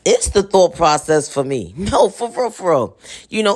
It's the thought process for me. No, for real, for real.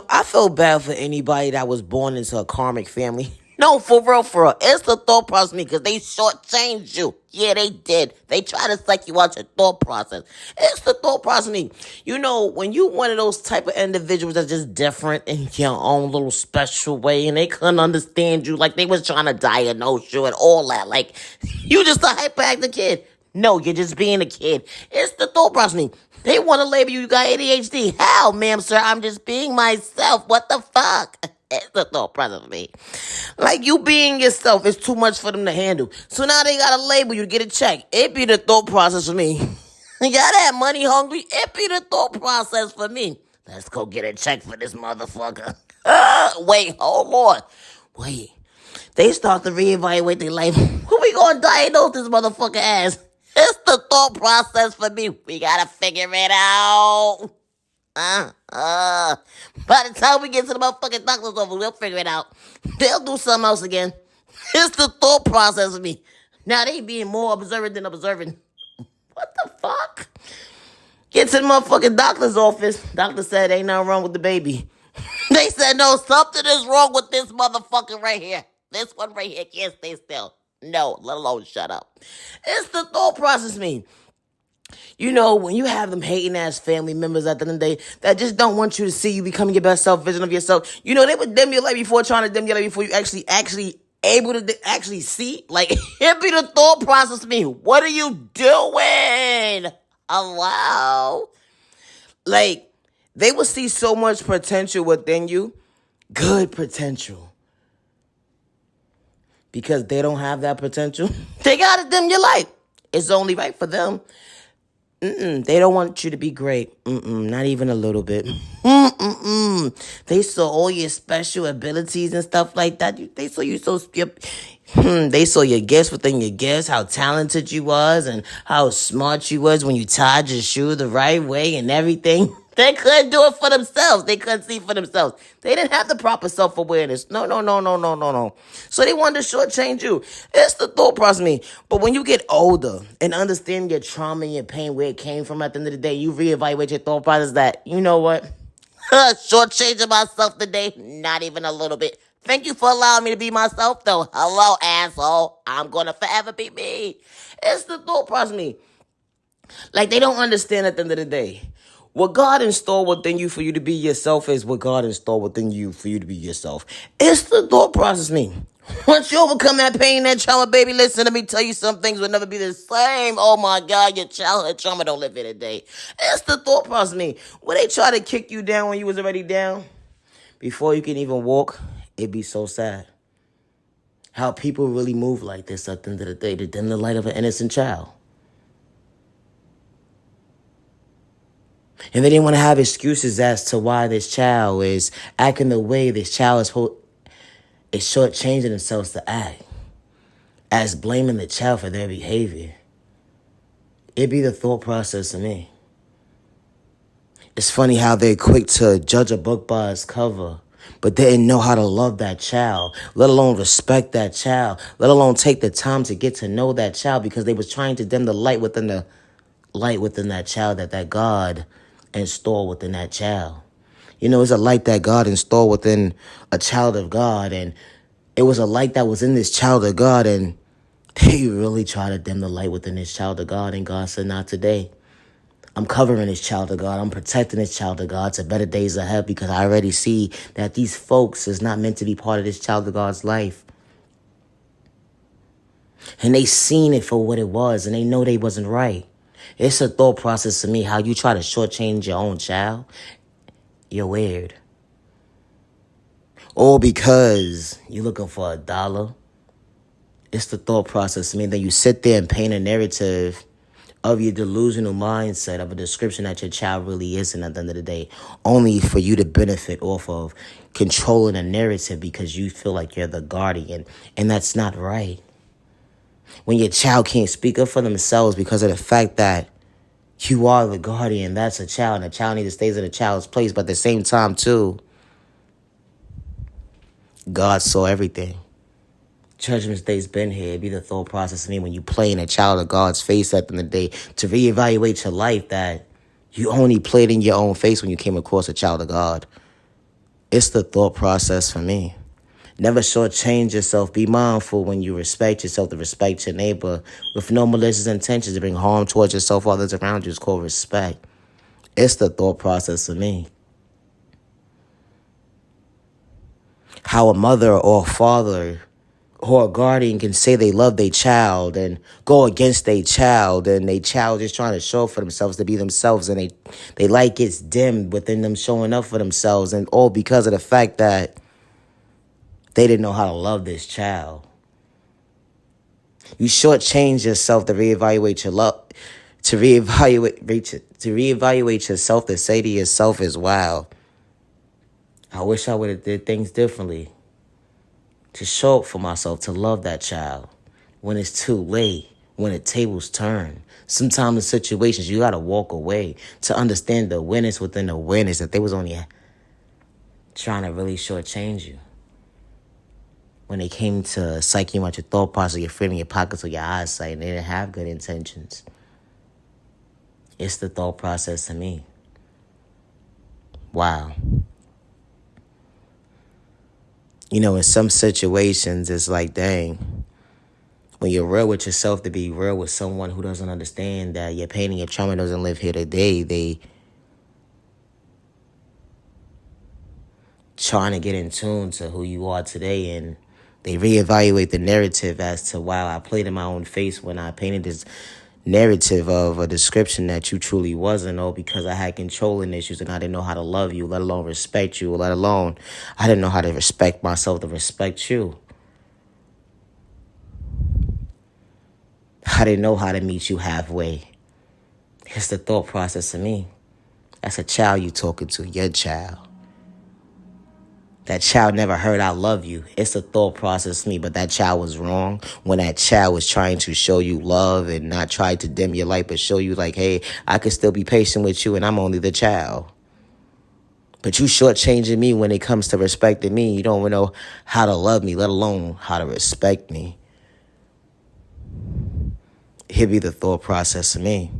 I feel bad for anybody that was born into a karmic family. No, for real, for real. It's the thought process for me because they shortchanged you. Yeah, they did. They try to psych you out your thought process. It's the thought process for me. When you one of those type of individuals that's just different in your own little special way and they couldn't understand you, like they was trying to diagnose you and all that. Like, you just a hyperactive kid. No, you're just being a kid. It's the thought process for me. They want to label you got ADHD. How, ma'am, sir? I'm just being myself. What the fuck? It's the thought process for me. Like, you being yourself is too much for them to handle. So now they got to label you to get a check. It be the thought process for me. Y'all that money hungry? It be the thought process for me. Let's go get a check for this motherfucker. Wait, hold on. Wait. They start to reevaluate their life. Who we gonna diagnose this motherfucker as? It's the thought process for me. We gotta figure it out. By the time we get to the motherfucking doctor's office, we'll figure it out. They'll do something else again. It's the thought process for me. Now they being more observant than observant. What the fuck? Get to the motherfucking doctor's office. Doctor said ain't nothing wrong with the baby. They said no, something is wrong with this motherfucker right here. This one right here can't stay still. No, let alone shut up. It's the thought process me. When you have them hating ass family members at the end of the day that just don't want you to see you becoming your best self, vision of yourself, they would dim your light before trying to dim your light before you actually able to actually see. Like, it be the thought process me. What are you doing? Hello? Like, they will see so much potential within you. Good potential. Because they don't have that potential, they gotta dim your light. It's only right for them. They don't want you to be great. Not even a little bit. They saw all your special abilities and stuff like that. They saw you they saw your gifts within your gifts, how talented you was and how smart you was when you tied your shoe the right way and everything. They couldn't do it for themselves. They couldn't see for themselves. They didn't have the proper self-awareness. No. So they wanted to shortchange you. It's the thought process me. But when you get older and understand your trauma and your pain, where it came from at the end of the day, you reevaluate your thought process that, you know what? Shortchanging myself today? Not even a little bit. Thank you for allowing me to be myself, though. Hello, asshole. I'm going to forever be me. It's the thought process me. Like, they don't understand at the end of the day. What God installed within you for you to be yourself is what God installed within you for you to be yourself. It's the thought process me. Once you overcome that pain, that trauma, baby, listen, let me tell you, some things will never be the same. Oh my God, your childhood trauma don't live here today. It's the thought process me. When they try to kick you down when you was already down, before you can even walk, it'd be so sad. How people really move like this at the end of the day to dim the light of an innocent child. And they didn't want to have excuses as to why this child is acting the way this child is shortchanging themselves to act. As blaming the child for their behavior. It'd be the thought process of me. It's funny how they're quick to judge a book by its cover, but they didn't know how to love that child, let alone respect that child, let alone take the time to get to know that child because they was trying to dim the light within that child that God installed within that child. It's a light that God installed within a child of God, and it was a light that was in this child of God, and they really tried to dim the light within this child of God, and God said, not today. I'm covering this child of God. I'm protecting this child of God to better days ahead because I already see that these folks is not meant to be part of this child of God's life. And they seen it for what it was, and they know they wasn't right. It's a thought process to me how you try to shortchange your own child. You're weird. Or because you're looking for $1. It's the thought process to me. Then you sit there and paint a narrative of your delusional mindset of a description that your child really isn't at the end of the day. Only for you to benefit off of controlling a narrative because you feel like you're the guardian. And that's not right. When your child can't speak up for themselves because of the fact that you are the guardian, that's a child, and a child needs to stay in a child's place. But at the same time, too, God saw everything. Judgment Day's been here. It'd be the thought process of me when you play in a child of God's face at the end of the day to reevaluate your life that You only played in your own face when you came across a child of God. It's the thought process for me. Never shortchange yourself. Be mindful when you respect yourself to respect your neighbor with no malicious intentions to bring harm towards yourself or others around you. It's called respect. It's the thought process for me. How a mother or a father or a guardian can say they love their child and go against their child, and their child just trying to show up for themselves to be themselves, and they light gets dimmed within them showing up for themselves, and all because of the fact that they didn't know how to love this child. You shortchange yourself to reevaluate your love, to reevaluate yourself, to say to yourself as wow, I wish I would have did things differently. To show up for myself, to love that child. When it's too late, when the tables turn. Sometimes in situations you gotta walk away to understand the awareness within the awareness that they was only trying to really shortchange you. When they came to psych you out your thought process, your feeling, your pockets, or your eyesight, and they didn't have good intentions. It's the thought process to me. Wow. You know, in some situations, it's like, dang, when you're real with yourself, to be real with someone who doesn't understand that your pain and your trauma doesn't live here today, they trying to get in tune to who you are today, and they reevaluate the narrative as to, wow, I played in my own face when I painted this narrative of a description that you truly wasn't, or because I had controlling issues and I didn't know how to love you, let alone respect you, let alone I didn't know how to respect myself to respect you. I didn't know how to meet you halfway. It's the thought process of me. That's a child you talking to, your child. That child never heard I love you. It's a thought process to me, but that child was wrong when that child was trying to show you love and not try to dim your light, but show you like, hey, I could still be patient with you and I'm only the child. But you shortchanging me when it comes to respecting me. You don't even know how to love me, let alone how to respect me. Here be the thought process of me.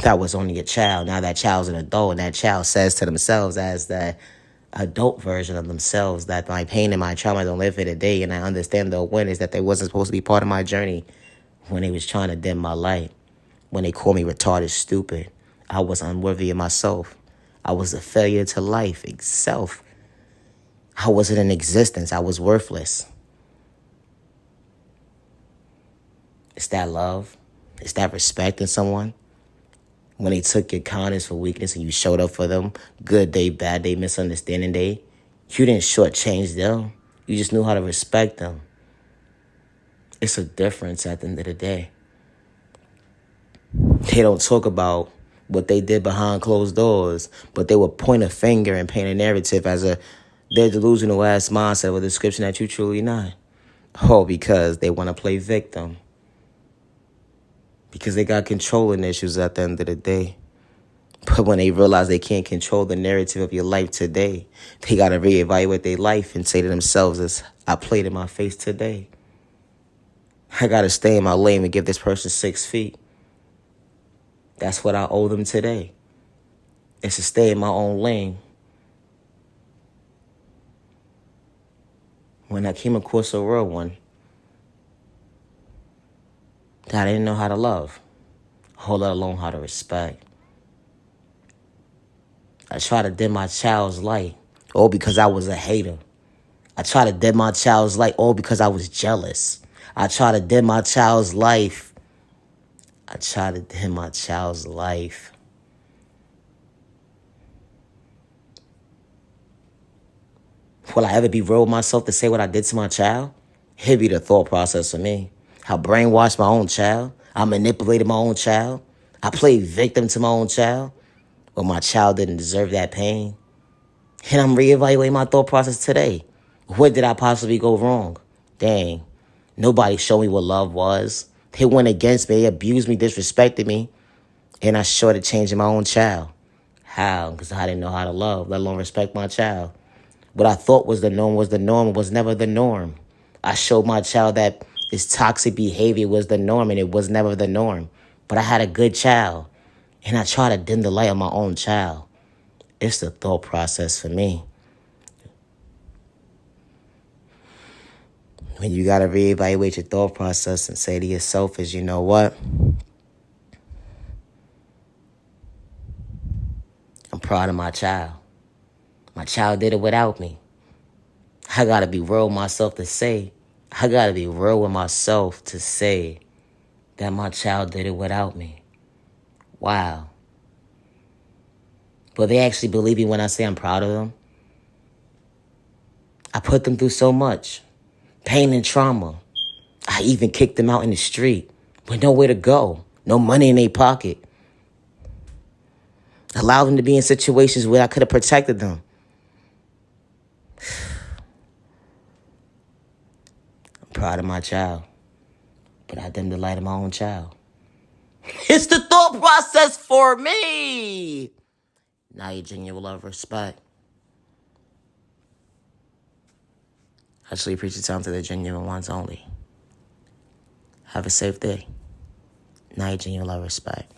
That was only a child. Now that child's an adult, and that child says to themselves as that adult version of themselves that my pain and my trauma don't live here today, and I understand the awareness that they wasn't supposed to be part of my journey when they was trying to dim my light, when they called me retarded, stupid. I was unworthy of myself. I was a failure to life itself. I wasn't in existence. I was worthless. It's that love. It's that respect in someone. When they took your kindness for weakness and you showed up for them, good day, bad day, misunderstanding day, you didn't shortchange them. You just knew how to respect them. It's a difference at the end of the day. They don't talk about what they did behind closed doors, but they will point a finger and paint a narrative as their delusional ass mindset with a description that you truly not. Oh, because they want to play victim. Because they got controlling issues at the end of the day. But when they realize they can't control the narrative of your life today, they got to reevaluate their life and say to themselves, as I played in my face today. I got to stay in my lane and give this person 6 feet. That's what I owe them today. It's to stay in my own lane. When I came across a real one that I didn't know how to love, or let alone how to respect. I try to dim my child's light, all because I was a hater. I try to dim my child's light, all because I was jealous. I try to dim my child's life. Will I ever be real with myself to say what I did to my child? It'd be the thought process for me. I brainwashed my own child. I manipulated my own child. I played victim to my own child. But my child didn't deserve that pain. And I'm reevaluating my thought process today. Where did I possibly go wrong? Dang. Nobody showed me what love was. They went against me, they abused me, disrespected me. And I shorted changing my own child. How? Because I didn't know how to love, let alone respect my child. What I thought was the norm was never the norm. I showed my child that this toxic behavior was the norm, and it was never the norm. But I had a good child. And I try to dim the light of my own child. It's the thought process for me. When you got to reevaluate your thought process and say to yourself is, you know what? I'm proud of my child. My child did it without me. I got to be real with myself to say. I got to be real with myself to say that my child did it without me. Wow. But they actually believe me when I say I'm proud of them. I put them through so much. Pain and trauma. I even kicked them out in the street with nowhere to go. No money in their pocket. Allowed them to be in situations where I could have protected them. I'm proud of my child. But I dimmed the light of my own child. It's the thought process for me. Now you genuine love, respect. Actually, preach the time to the genuine ones only. Have a safe day. Now you genuine love, respect.